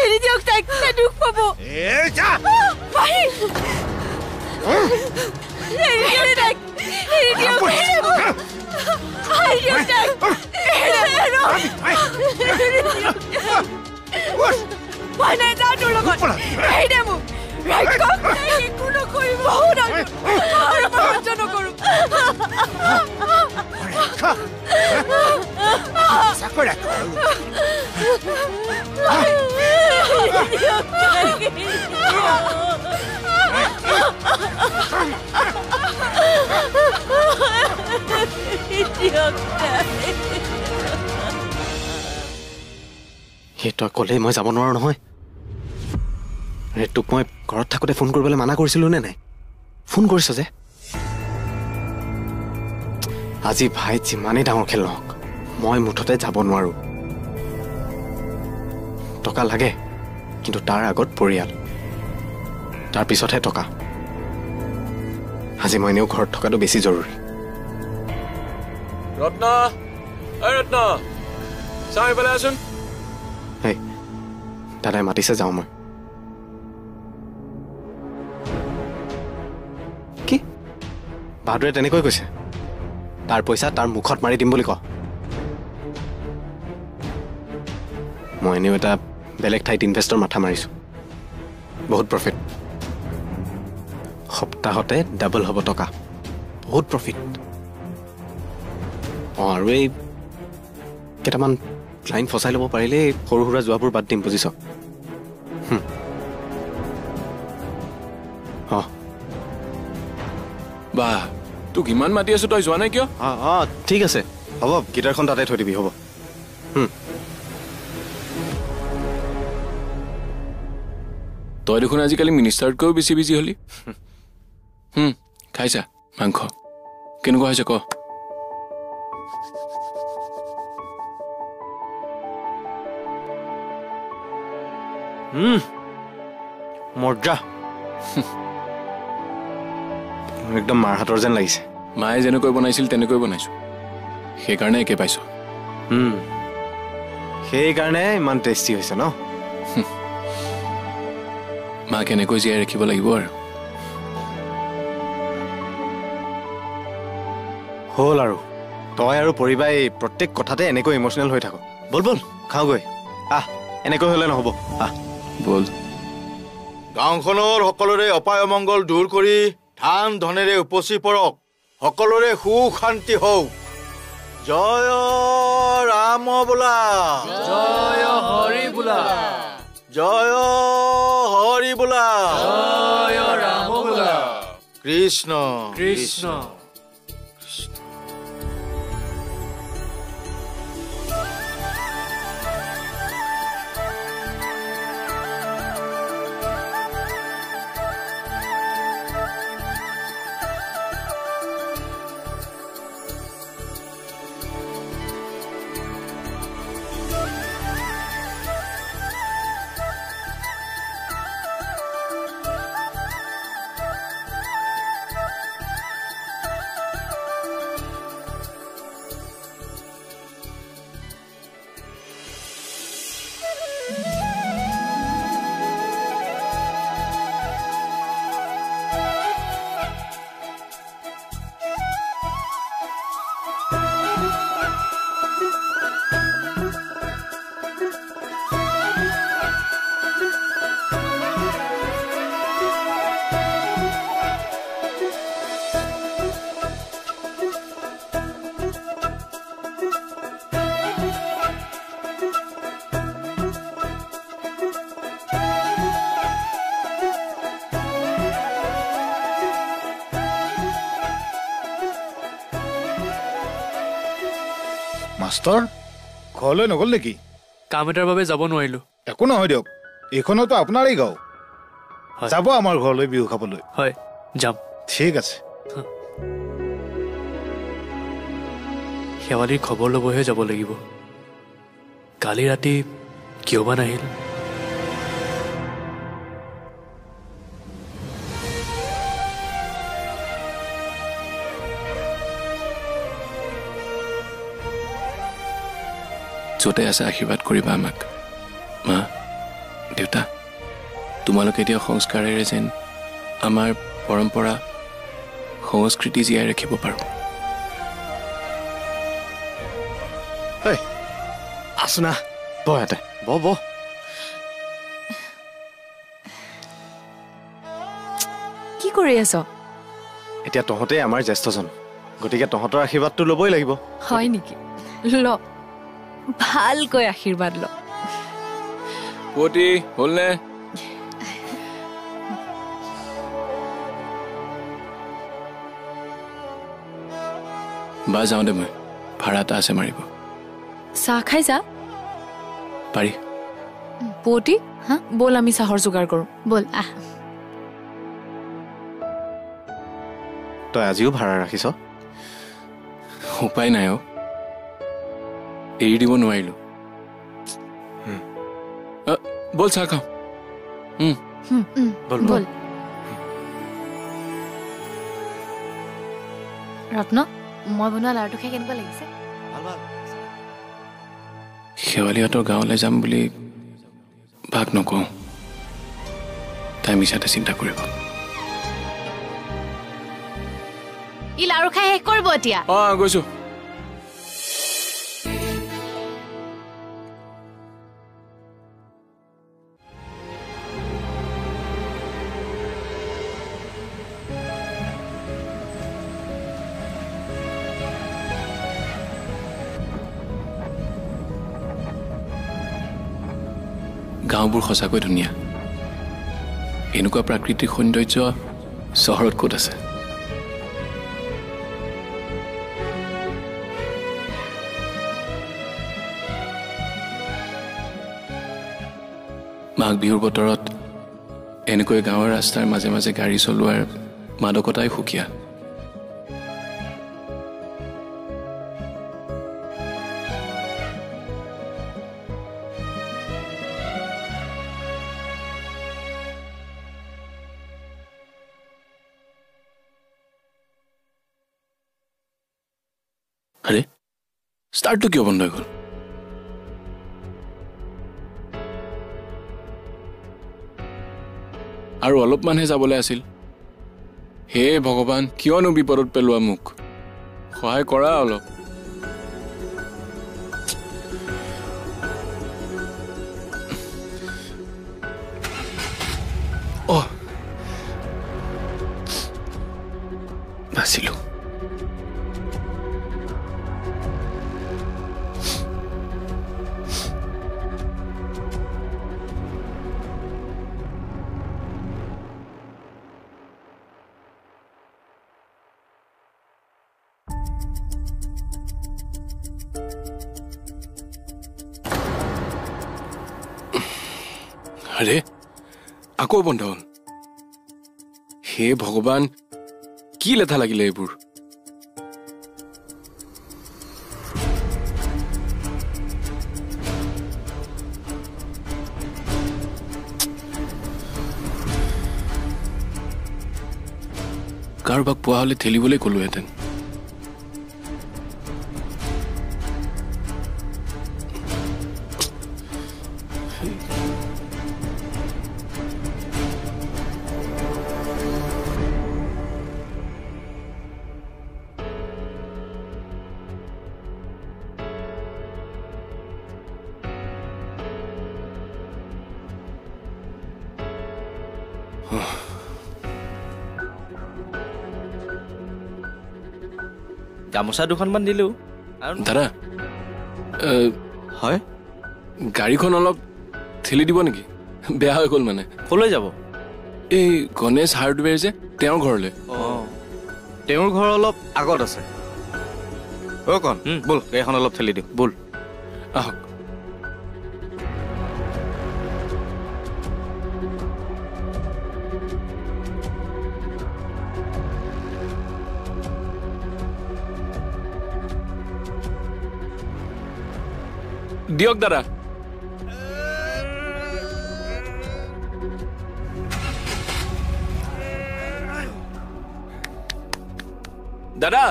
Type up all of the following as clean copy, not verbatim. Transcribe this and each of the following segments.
এৰি দিয়ক তাইক দুখ পাব ভাই এৰি দিয়ক ভাই নাই যা তোৰ লগত এৰি দে মোক একো নকৰিব সহ্য নকৰো তই ক'লেই মই যাব নোৱাৰো নহয় তোক মই ঘৰত থাকোঁতে ফোন কৰিবলৈ মানা কৰিছিলোঁ নে নাই ফোন কৰিছ যে আজি ভাই যিমানেই ডাঙৰ খেল নহওক মই মুঠতে যাব নোৱাৰো টকা লাগে কিন্তু তাৰ আগত পৰিয়াল তাৰ পিছতহে টকা আজি মই এনেও ঘৰত থকাটো বেছি জৰুৰী ৰত্ন ৰত্ন চাই পেলাই আছোন হেই দাদাই মাতিছে যাওঁ মই কি বাহাদুৰে তেনেকৈ কৈছে তাৰ পইচা তাৰ মুখত মাৰি দিম বুলি ক মই এনেও এটা বেলেগ ঠাইত ইনভেষ্টৰ মাথা মাৰিছোঁ বহুত প্ৰফিট সপ্তাহতে ডাবল হ'ব টকা বহুত প্ৰফিট আৰু এই কেইটামান ক্লাইণ্ট ফচাই ল'ব পাৰিলে সৰু সুৰা যোৱাবোৰ বাদ দিম বুজিছ বা তোক ইমান মাতি আছো তই যোৱা নাই কিয় ঠিক আছে হ'ব গিটাৰখন তাতে থৈ দিবি হ'ব তই দেখোন আজিকালি মিনিষ্টাৰতকৈও বেছি বিজি হলি খাইছা মাংস কেনেকুৱা হৈছে ক মজা একদম মাৰ হাতৰ যেন লাগিছে মায়ে যেনেকৈ বনাইছিল তেনেকৈ বনাইছো সেইকাৰণে একে পাইছো সেইকাৰণে ইমান টেষ্টি হৈছে ন মা কেনেকৈ জীয়াই ৰাখিব লাগিব আৰু হ'ল আৰু তই আৰু পৰিবাই প্ৰত্যেক কথাতে এনেকৈ ইমোচনেল হৈ থাক বল বল খাওঁগৈ এনেকৈ হ'লে নহ'ব বল গাঁওখনৰ সকলোৰে অপায় অমংগল দূৰ কৰি ধান ধনেৰে উপচি পৰক সকলোৰে সুখ শান্তি হওক জয় ৰাম বোলা জয় হৰি বোলা জয় হৰি বোলা জয় ৰাম বোলা কৃষ্ণ কৃষ্ণ মাষ্টৰ ঘৰলৈ নগ'ল নেকি কাম এটাৰ বাবে যাব নোৱাৰিলো একো নহয় দিয়ক এইখনতো আপোনাৰেই গাঁও যাব আমাৰ ঘৰলৈ বিহু খাবলৈ হয় যাম ঠিক আছে শেৱালীৰ খবৰ ল'বহে যাব লাগিব কালি ৰাতি কিয় বা নাহিল য'তে আছে আশীৰ্বাদ কৰিবা আমাক মা দেউতা তোমালোকে এতিয়া সংস্কাৰেৰে যেন আমাৰ পৰম্পৰা সংস্কৃতি জীয়াই ৰাখিব পাৰোঁ। আছো না বহ ইয়াতে বহ কি কৰি আছ? এতিয়া তহঁতেই আমাৰ জ্যেষ্ঠজন, গতিকে তহঁতৰ আশীৰ্বাদটো ল'বই লাগিব। হয় নেকি? ল ভালকৈ আশীৰ্বাদ ল। পুৱতি হ'লনে? বা যাওঁ দে, মই ভাড়া এটা আছে মাৰিব। চাহ খাই যা। পাৰি। পুৱতি হা ব'ল আমি চাহৰ যোগাৰ কৰোঁ। ব'ল আহ। তই আজিও ভাড়া ৰাখিছ? উপায় নাই অ', এৰি দিব নোৱাৰিলো। ব'ল চাহ খাওঁ। ব'ল ৰত্ন, মই বনোৱা লাড়ুটো খাই কেনেকুৱা লাগিছে? শেৱালিহঁতৰ গাঁৱলৈ যাম বুলি ভাগ নকওঁ, তাই মিছাতে চিন্তা কৰিব। ই লাড়ু খাই শেষ কৰিব এতিয়া। গৈছো। গাঁওবোৰ সঁচাকৈ ধুনীয়া। এনেকুৱা প্ৰাকৃতিক সৌন্দৰ্য চহৰত ক'ত আছে? মাঘ বিহুৰ বতৰত এনেকৈ গাঁৱৰ ৰাস্তাৰ মাজে মাজে গাড়ী চলোৱাৰ মাদকতাই সুকীয়া। আৰে ষ্টাৰ্টটো কিয় বন্ধ হৈ গ'ল? আৰু অলপমানহে যাবলৈ আছিল। হে ভগৱান, কিয়নো বিপদত পেলোৱা মোক? সহায় কৰা অলপ। বাচিলো। আৰে আকৌ বন্ধ হ'ল। হে ভগৱান, কি লেঠা লাগিলে এইবোৰ? কাৰোবাক পোৱা হ'লে ঠেলিবলৈ ক'লোহেঁতেন। গামোচা দুখনমান দিলো। দাদা, হয়, গাড়ীখন অলপ ঠেলি দিব নেকি? বেয়া হৈ গ'ল মানে। ক'লৈ যাব? এই গণেশ হাৰ্ডৱেৰ যে, তেওঁৰ ঘৰলৈ। তেওঁৰ ঘৰ অলপ আগত আছে। কণ ব'ল গাড়ীখন অলপ ঠেলি দিওঁ। ব'ল আহক। দিয়ক দাদা। দাদা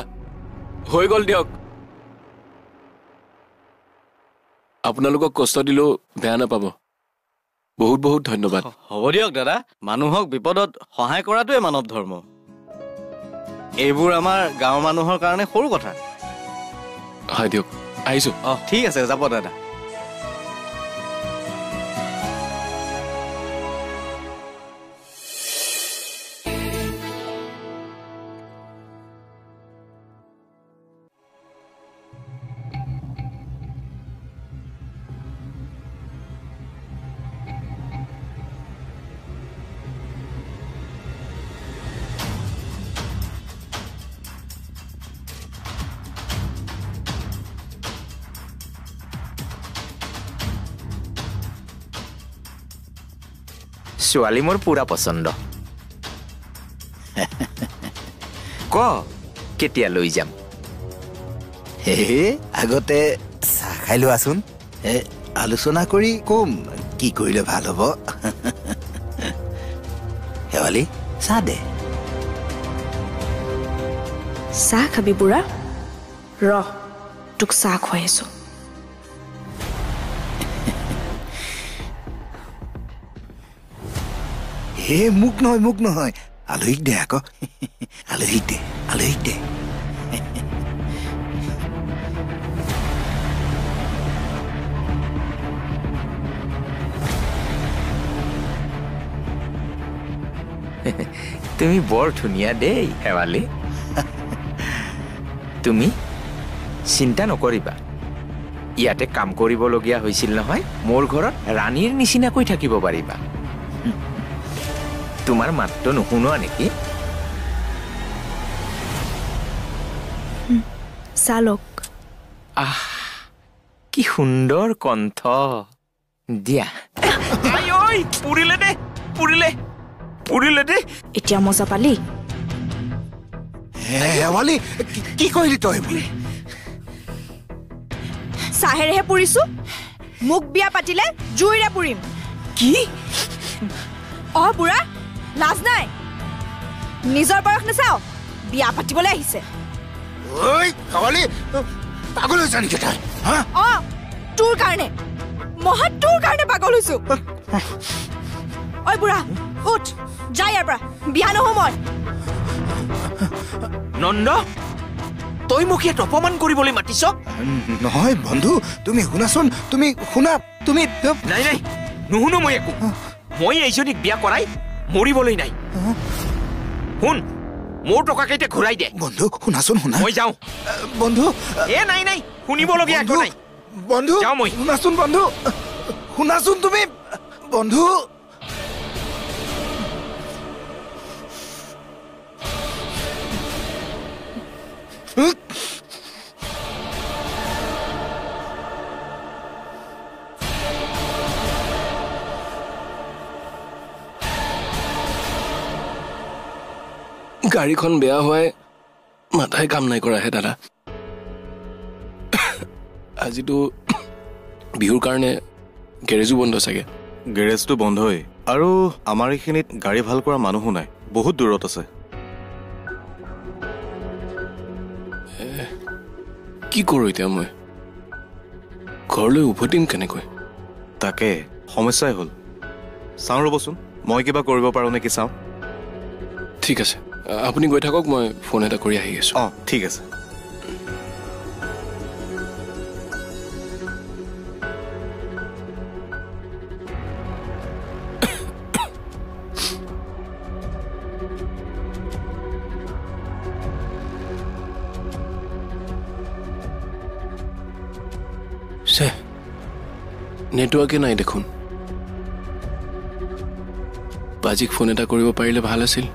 হৈ গ'ল দিয়ক। আপোনালোকক কষ্ট দিলেও বেয়া নাপাব। বহুত বহুত ধন্যবাদ। হ'ব দিয়ক দাদা, মানুহক বিপদত সহায় কৰাটোৱে মানৱ ধৰ্ম। এইবোৰ আমাৰ গাঁৱৰ মানুহৰ কাৰণে সৰু কথা। হয় দিয়ক, আহিছোঁ। ঠিক আছে, যাব দাদা। ছোৱালী মোৰ পুৰা পচন্দ। ক কেতিয়া লৈ যাম? আগতে চাহ খাই লোৱাচোন, আলোচনা কৰি কম কি কৰিলে ভাল হ'ব। শেৱালি, চাহ দে। চাহ খাবি বুঢ়া? ৰ তোক চাহ খুৱাই আছো। মোক নহয় আলহীক দে আকৌ। আলহীক দে। তুমি বৰ ধুনীয়া দেই শেৱালি। তুমি চিন্তা নকৰিবা, ইয়াতে কাম কৰিবলগীয়া হৈছিল নহয়, মোৰ ঘৰত ৰাণীৰ নিচিনাকৈ থাকিব পাৰিবা। তোমাৰ মাতটো নুশুনোৱা নেকি? চালক কি সুন্দৰ কণ্ঠ। দিয়া। পুৰিলে দে। এতিয়া মজা পালি? শেৱালি, কি কৰিলি তই? চাহেৰেহে পুৰিছো, মোক বিয়া পাতিলে জুইৰে পুৰিম। কি? বুঢ়া, লাজ নাই? নিজৰ বয়স নাচাও, বিয়া পাতিবলৈ আহিছে। পাগল হৈছ নেকি তই? তোৰ কাৰণে, মহা তোৰ কাৰণে পাগল হৈছো। ঐ বুঢ়া, উঠ, যা ইয়াৰ পৰা, বিয়া নহওঁ মই। নন্দ, তই মোক ইয়াত অপমান কৰিবলৈ মাতিছ? নহয় বন্ধু, তুমি শুনাচোন, তুমি শুনা। তুমি নাই নুশুনো মই একো। মই এইজনীক বিয়া কৰাই মৰিবলৈ নাই। শুন, মোৰ টকাকেইটা ঘূৰাই দে। বন্ধু শুনাচোন, শুনা। মই যাওঁ বন্ধু। নাই শুনিবলগীয়া একো নাই। বন্ধু যাওঁ মই। শুনাচোন বন্ধু, শুনাচোন তুমি বন্ধু। গাড়ীখন বেয়া হোৱাই মাথাই কাম নাই কৰাহে দাদা। আজিতো বিহুৰ কাৰণে গেৰেজো বন্ধ চাগে। গেৰেজটো বন্ধই, আৰু আমাৰ এইখিনিত গাড়ী ভাল কৰা মানুহো নাই, বহুত দূৰত আছে। কি কৰোঁ এতিয়া মই? ঘৰলৈ উভতিম কেনেকৈ? তাকে সমস্যাই হ'ল। চাওঁ ৰ'বচোন, মই কিবা কৰিব পাৰোঁ নেকি চাওঁ। ঠিক আছে, আপুনি গৈ থাকক, মই ফোন এটা কৰি আহি আছোঁ। ঠিক আছে। নেটৱৰ্কে নাই দেখোন। বাজিক ফোন এটা কৰিব পাৰিলে ভাল আছিল।